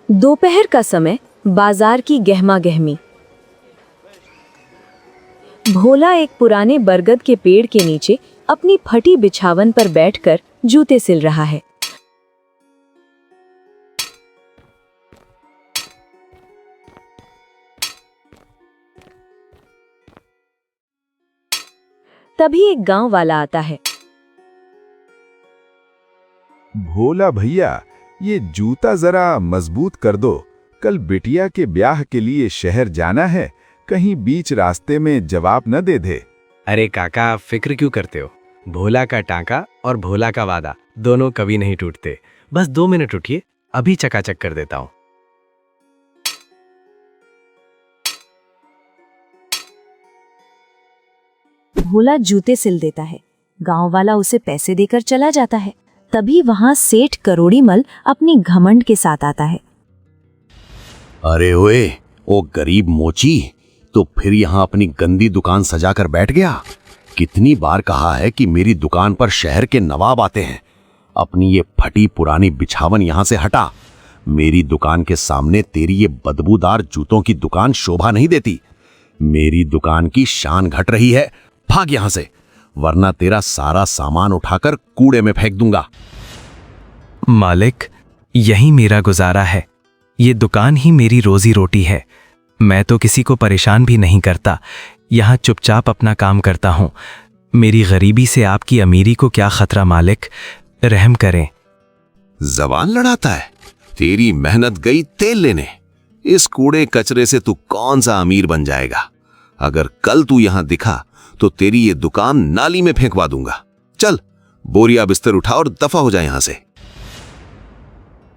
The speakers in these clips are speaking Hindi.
दोपहर का समय, बाजार की गहमा गहमी। भोला एक पुराने बरगद के पेड़ के नीचे अपनी फटी बिछावन पर बैठकर जूते सिल रहा है। तभी एक गांव वाला आता है। भोला भैया, ये जूता जरा मजबूत कर दो, कल बिटिया के ब्याह के लिए शहर जाना है, कहीं बीच रास्ते में जवाब न दे दे। अरे काका, फिक्र क्यों करते हो? भोला का टांका और भोला का वादा दोनों कभी नहीं टूटते। बस 2 मिनट उठिए, अभी चकाचक कर देता हूँ। भोला जूते सिल देता है। गांव वाला उसे पैसे देकर चला जाता है। तभी वहां सेठ करोड़ीमल अपनी घमंड के साथ आता है। अरे ओए, ओ गरीब मोची, तो फिर यहाँ अपनी गंदी दुकान सजाकर बैठ गया। कितनी बार कहा है कि मेरी दुकान पर शहर के नवाब आते हैं। अपनी ये फटी पुरानी बिछावन यहाँ से हटा। मेरी दुकान के सामने तेरी ये बदबूदार जूतों की दुकान शोभा नहीं देती। मेरी दुकान की शान घट रही है। भाग यहाँ से, वरना तेरा सारा सामान उठाकर कूड़े में फेंक दूंगा। मालिक, यही मेरा गुजारा है। ये दुकान ही मेरी रोजी रोटी है। मैं तो किसी को परेशान भी नहीं करता। यहाँ चुपचाप अपना काम करता हूँ। मेरी गरीबी से आपकी अमीरी को क्या खतरा मालिक, रहम करें। जबान लड़ाता है। तेरी मेहनत गई तेल लेने। इस कूड़े कचरे से तू कौन सा अमीर बन जाएगा। अगर कल तू यहाँ दिखा तो तेरी ये दुकान नाली में फेंकवा दूंगा। चल, बोरिया बिस्तर उठा और दफा हो जाए यहाँ से।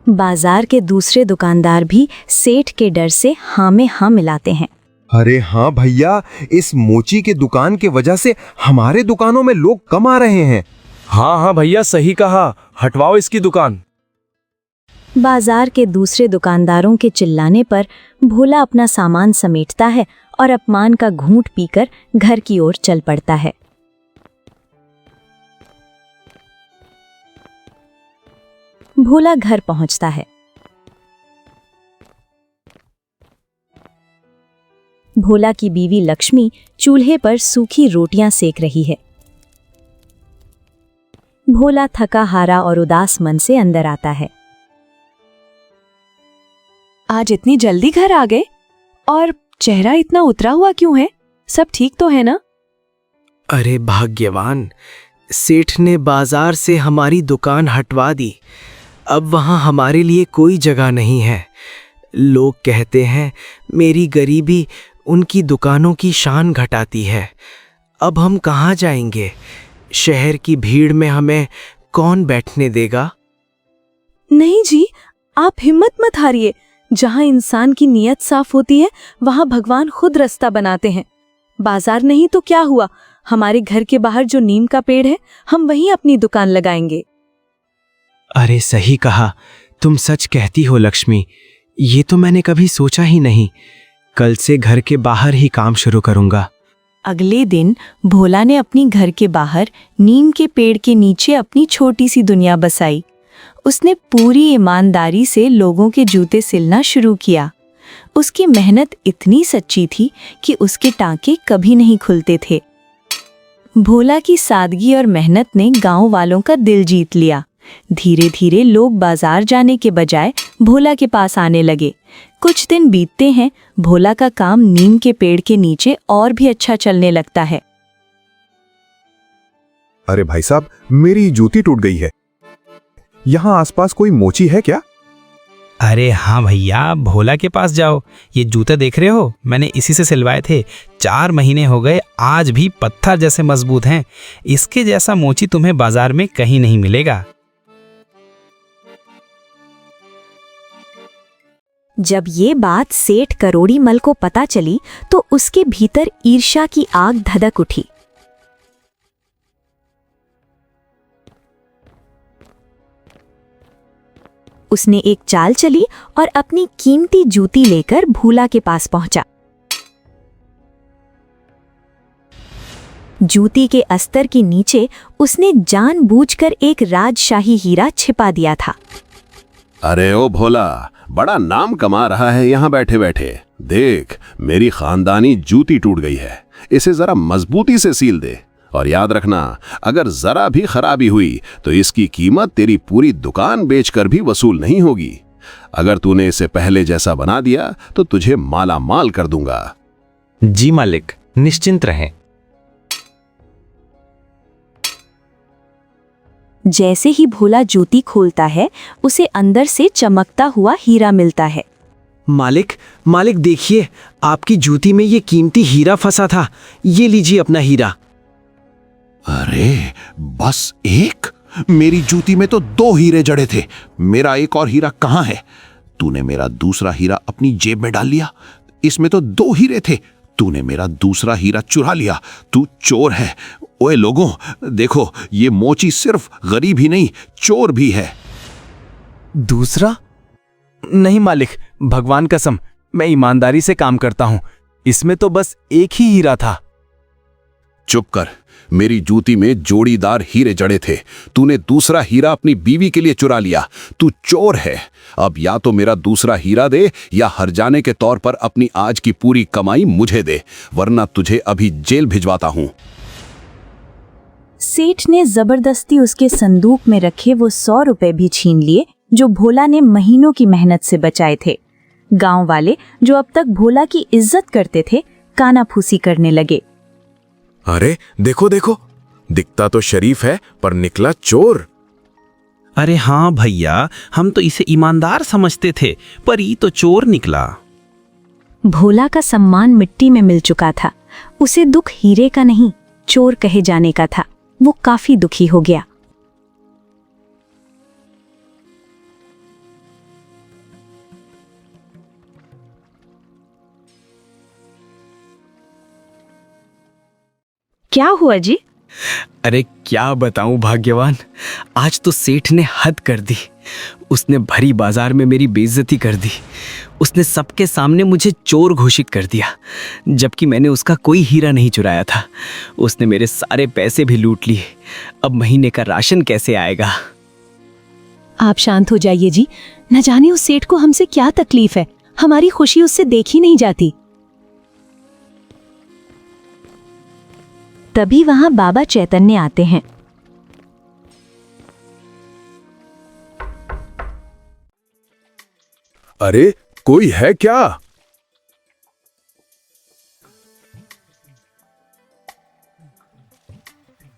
बाजार के दूसरे दुकानदार भी सेठ के डर से हाँ में हाँ मिलाते हैं। अरे हाँ भैया, इस मोची के दुकान के वजह से हमारे दुकानों में लोग कम आ रहे हैं। हाँ भैया, सही कहा, हटवाओ इसकी दुकान। बाजार के दूसरे दुकानदारों के चिल्लाने पर भोला अपना सामान समेटता है और अपमान का घूंट पीकर घर की ओर चल पड़ता है। भोला घर पहुंचता है। भोला की बीवी लक्ष्मी चूल्हे पर सूखी रोटियां सेक रही है। भोला थका हारा और उदास मन से अंदर आता है। आज इतनी जल्दी घर आ गए? और चेहरा इतना उतरा हुआ क्यों है? सब ठीक तो है ना? अरे भाग्यवान, सेठ ने बाजार से हमारी दुकान हटवा दी। अब वहां हमारे लिए कोई जगह नहीं है। लोग कहते हैं मेरी गरीबी उनकी दुकानों की शान घटाती है। अब हम कहाँ जाएंगे? शहर की भीड़ में हमें कौन बैठने देगा? नहीं जी, आप हिम्मत मत हारिए। जहां इंसान की नीयत साफ होती है, वहां भगवान खुद रास्ता बनाते हैं। बाजार नहीं तो क्या हुआ, हमारे घर के बाहर जो नीम का पेड़ है, हम वहीं अपनी दुकान लगाएंगे। अरे सही कहा, तुम सच कहती हो लक्ष्मी। ये तो मैंने कभी सोचा ही नहीं। कल से घर के बाहर ही काम शुरू करूंगा। अगले दिन भोला ने अपनी घर के बाहर नीम के पेड़ के नीचे अपनी छोटी सी दुनिया बसाई। उसने पूरी ईमानदारी से लोगों के जूते सिलना शुरू किया। उसकी मेहनत इतनी सच्ची थी कि उसके टांके कभी नहीं खुलते थे। भोला की सादगी और मेहनत ने गांव वालों का दिल जीत लिया। धीरे धीरे लोग बाजार जाने के बजाय भोला के पास आने लगे। कुछ दिन बीतते हैं, भोला का काम नीम के पेड़ के नीचे और भी अच्छा चलने लगता है। अरे भाई साहब, मेरी जूती टूट गई है। यहाँ आसपास कोई मोची है क्या? अरे हाँ भैया, भोला के पास जाओ। ये जूते देख रहे हो, मैंने इसी से सिलवाए थे। 4 महीने हो गए, आज भी पत्थर जैसे मजबूत हैं। इसके जैसा मोची तुम्हें बाजार में कहीं नहीं मिलेगा। जब ये बात सेठ करोड़ीमल को पता चली तो उसके भीतर ईर्ष्या की आग धधक उठी। उसने एक चाल चली और अपनी कीमती जूती लेकर भोला के पास पहुंचा। जूती के अस्तर के नीचे उसने जानबूझकर एक राजशाही हीरा छिपा दिया था। अरे ओ भोला, बड़ा नाम कमा रहा है यहाँ बैठे बैठे। देख, मेरी खानदानी जूती टूट गई है, इसे जरा मजबूती से सील दे। और याद रखना, अगर जरा भी खराबी हुई तो इसकी कीमत तेरी पूरी दुकान बेचकर भी वसूल नहीं होगी। अगर तूने इसे पहले जैसा बना दिया तो तुझे माला माल कर दूंगा। जी मालिक, निश्चिंत रहें। जैसे ही भोला जूती खोलता है, उसे अंदर से चमकता हुआ हीरा मिलता है। मालिक, मालिक देखिए, आपकी जूती में ये कीमती हीरा फंसा था। ये लीजिए अपना हीरा। अरे बस एक? मेरी जूती में तो 2 हीरे जड़े थे। मेरा एक और हीरा कहाँ है? तूने मेरा दूसरा हीरा अपनी जेब में डाल लिया। इसमें तो 2 हीरे थे। तूने मेरा दूसरा हीरा चुरा लिया। तू चोर है। ओए लोगों, देखो, ये मोची सिर्फ गरीब ही नहीं, चोर भी है। दूसरा? नहीं मालिक, भगवान कसम, मैं ईमानदारी से काम करता हूं। इसमें तो बस एक ही हीरा था। चुप कर। मेरी जूती में जोड़ीदार हीरे जड़े थे। तूने दूसरा हीरा अपनी बीवी के लिए चुरा लिया। तू चोर है। अब या तो मेरा दूसरा हीरा दे या हर्जाने के तौर पर अपनी आज की पूरी कमाई मुझे दे, वरना तुझे अभी जेल भिजवाता हूं। सेठ ने जबरदस्ती उसके संदूक में रखे वो 100 रुपए भी छीन लिए जो भोला ने महीनों की मेहनत से बचाए थे। गांव वाले, जो अब तक भोला की इज्जत करते थे, कानाफूसी करने लगे। अरे देखो देखो, दिखता तो शरीफ है पर निकला चोर। अरे हाँ भैया, हम तो इसे ईमानदार समझते थे, पर ये तो चोर निकला। भोला का सम्मान मिट्टी में मिल चुका था। उसे दुख हीरे का नहीं, चोर कहे जाने का था। वो काफी दुखी हो गया। क्या हुआ जी? अरे क्या बताऊं भाग्यवान, आज तो सेठ ने हद कर दी। उसने भरी बाजार में मेरी बेइज्जती कर दी। उसने सबके सामने मुझे चोर घोषित कर दिया, जबकि मैंने उसका कोई हीरा नहीं चुराया था। उसने मेरे सारे पैसे भी लूट लिए। अब महीने का राशन कैसे आएगा? आप शांत हो जाइए जी। न जाने उस सेठ को हमसे क्या तकलीफ है। हमारी खुशी उससे देखी नहीं जाती। तभी वहां बाबा चैतन्य आते हैं। अरे कोई है क्या?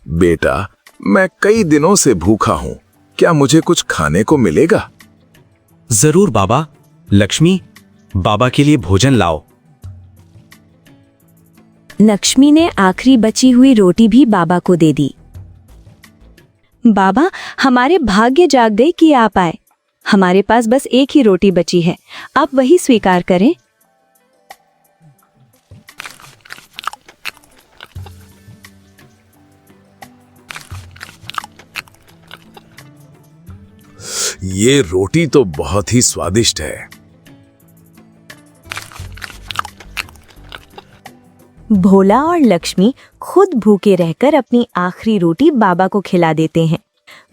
बेटा, मैं कई दिनों से भूखा हूं। क्या मुझे कुछ खाने को मिलेगा? जरूर बाबा। लक्ष्मी, बाबा के लिए भोजन लाओ। लक्ष्मी ने आखिरी बची हुई रोटी भी बाबा को दे दी। बाबा, हमारे भाग्य जाग गए कि आप आए। हमारे पास बस एक ही रोटी बची है, आप वही स्वीकार करें। ये रोटी तो बहुत ही स्वादिष्ट है। भोला और लक्ष्मी खुद भूखे रहकर अपनी आखिरी रोटी बाबा को खिला देते हैं।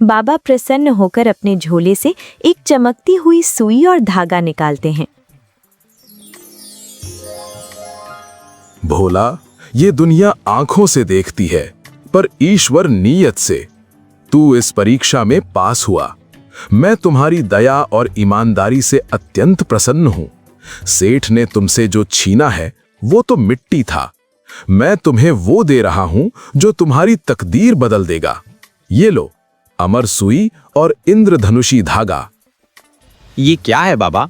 बाबा प्रसन्न होकर अपने झोले से एक चमकती हुई सुई और धागा निकालते हैं। भोला, ये दुनिया आंखों से देखती है, पर ईश्वर नीयत से। तू इस परीक्षा में पास हुआ। मैं तुम्हारी दया और ईमानदारी से अत्यंत प्रसन्न हूं। सेठ ने तुमसे जो छीना है वो तो मिट्टी था। मैं तुम्हें वो दे रहा हूं जो तुम्हारी तकदीर बदल देगा। ये लो, अमर सुई और इंद्रधनुषी धागा। ये क्या है बाबा?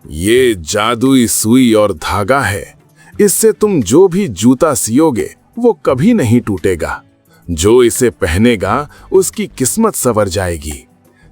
ये जादुई सुई और धागा है। इससे तुम जो भी जूता सियोगे वो कभी नहीं टूटेगा। जो इसे पहनेगा उसकी किस्मत संवर जाएगी।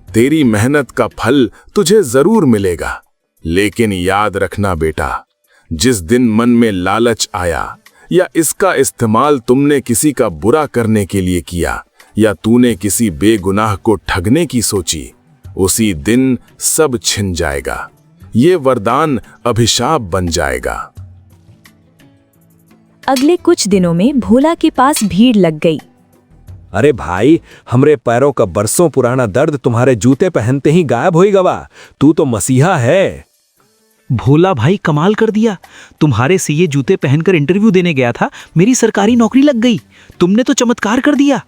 तेरी मेहनत का फल तुझे जरूर मिलेगा। लेकिन याद रखना बेटा, जिस दिन मन में लालच आया या इसका इस्तेमाल तुमने किसी का बुरा करने के लिए किया या तूने किसी बेगुनाह को ठगने की सोची, उसी दिन सब छिन जाएगा। ये वरदान अभिशाप बन जाएगा। अगले कुछ दिनों में भोला के पास भीड़ लग गई। अरे भाई, हमरे पैरों का बरसों पुराना दर्द तुम्हारे जूते पहनते ही गायब होई गवा। तू तो मसीहा है। भोला भाई कमाल कर दिया। तुम्हारे से ये जूते पहनकर इंटरव्यू देने गया था, मेरी सरकारी नौकरी लग गई। तुमने तो चमत्कार कर दिया।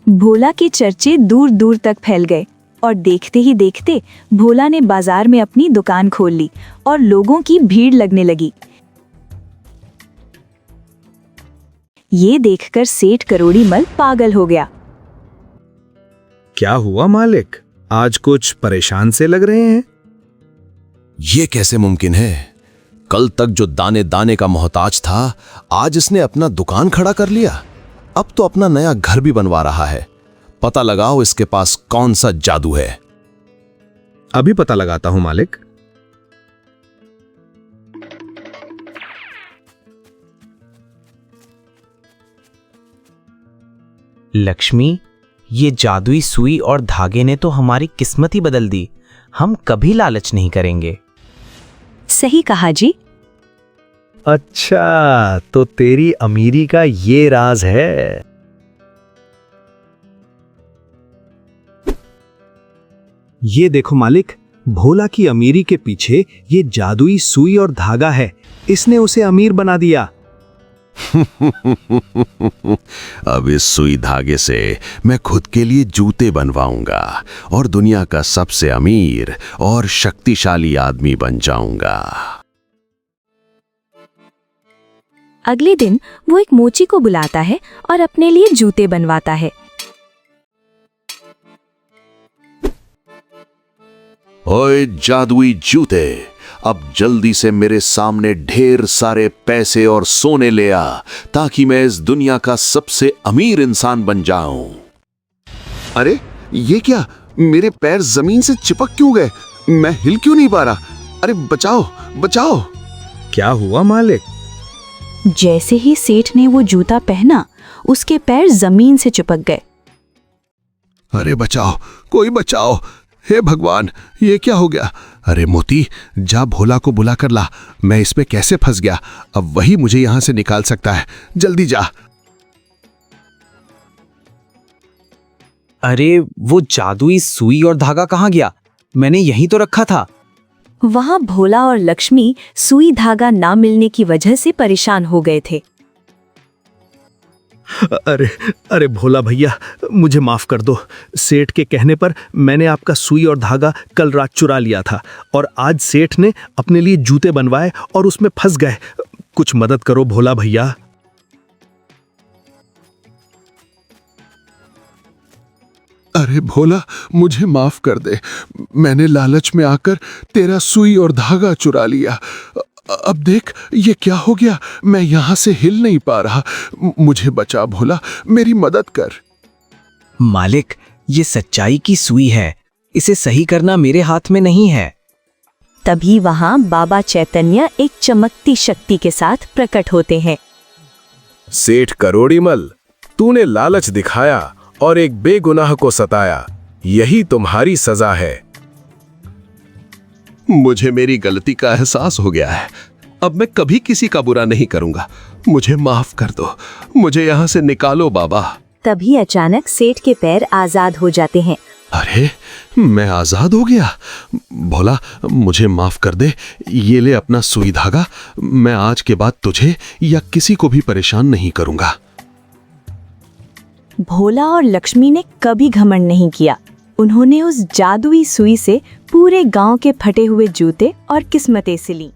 भोला के चर्चे दूर दूर तक फैल गए और देखते ही देखते भोला ने बाजार में अपनी दुकान खोल ली और लोगों की भीड़ लगने लगी। ये देखकर सेठ करोड़ीमल पागल हो गया। क्या हुआ मालिक, आज कुछ परेशान से लग रहे हैं? ये कैसे मुमकिन है? कल तक जो दाने दाने का मोहताज था, आज इसने अपना दुकान खड़ा कर लिया। अब तो अपना नया घर भी बनवा रहा है। पता लगाओ इसके पास कौन सा जादू है। अभी पता लगाता हूं मालिक। लक्ष्मी, ये जादुई सुई और धागे ने तो हमारी किस्मत ही बदल दी। हम कभी लालच नहीं करेंगे। सही कहा जी। अच्छा, तो तेरी अमीरी का ये राज है। ये देखो मालिक, भोला की अमीरी के पीछे ये जादुई सुई और धागा है। इसने उसे अमीर बना दिया। अब इस सुई धागे से मैं खुद के लिए जूते बनवाऊंगा और दुनिया का सबसे अमीर और शक्तिशाली आदमी बन जाऊंगा। अगले दिन वो एक मोची को बुलाता है और अपने लिए जूते बनवाता है। ओए जादुई जूते, अब जल्दी से मेरे सामने ढेर सारे पैसे और सोने ले आ, ताकि मैं इस दुनिया का सबसे अमीर इंसान बन जाऊं। अरे ये क्या, मेरे पैर जमीन से चिपक क्यों गए? मैं हिल क्यों नहीं पा रहा? अरे बचाओ बचाओ। क्या हुआ मालिक? जैसे ही सेठ ने वो जूता पहना, उसके पैर जमीन से चिपक गए। अरे बचाओ, कोई बचाओ। हे भगवान, ये क्या हो गया? अरे मोती, जा भोला को बुला कर ला। मैं इसमें कैसे फंस गया? अब वही मुझे यहां से निकाल सकता है। जल्दी जा। अरे वो जादुई सुई और धागा कहाँ गया? मैंने यहीं तो रखा था। वहां भोला और लक्ष्मी सुई धागा ना मिलने की वजह से परेशान हो गए थे। अरे अरे भोला भैया, मुझे माफ कर दो। सेठ के कहने पर मैंने आपका सुई और धागा कल रात चुरा लिया था और आज सेठ ने अपने लिए जूते बनवाए और उसमें फंस गए। कुछ मदद करो भोला भैया। अरे भोला, मुझे माफ कर दे। मैंने लालच में आकर तेरा सुई और धागा चुरा लिया। अब देख ये क्या हो गया, मैं यहां से हिल नहीं पा रहा। मुझे बचा भोला, मेरी मदद कर। मालिक, ये सच्चाई की सुई है। इसे सही करना मेरे हाथ में नहीं है। तभी वहां बाबा चैतन्य एक चमकती शक्ति के साथ प्रकट होते हैं। सेठ करोड़ीमल, तूने लालच दिखाया और एक बेगुनाह को सताया। यही तुम्हारी सजा है। मुझे मेरी गलती का एहसास हो गया है। अब मैं कभी किसी का बुरा नहीं करूंगा। मुझे माफ कर दो। मुझे यहां से निकालो बाबा। तभी अचानक सेठ के पैर आजाद हो जाते हैं। अरे मैं आजाद हो गया। भोला, मुझे माफ कर दे। ये ले अपना सुई धागा। मैं आज के बाद तुझे या किसी को भी परेशान नहीं करूंगा। भोला और लक्ष्मी ने कभी घमंड नहीं किया। उन्होंने उस जादुई सुई से पूरे गांव के फटे हुए जूते और किस्मतें सिली।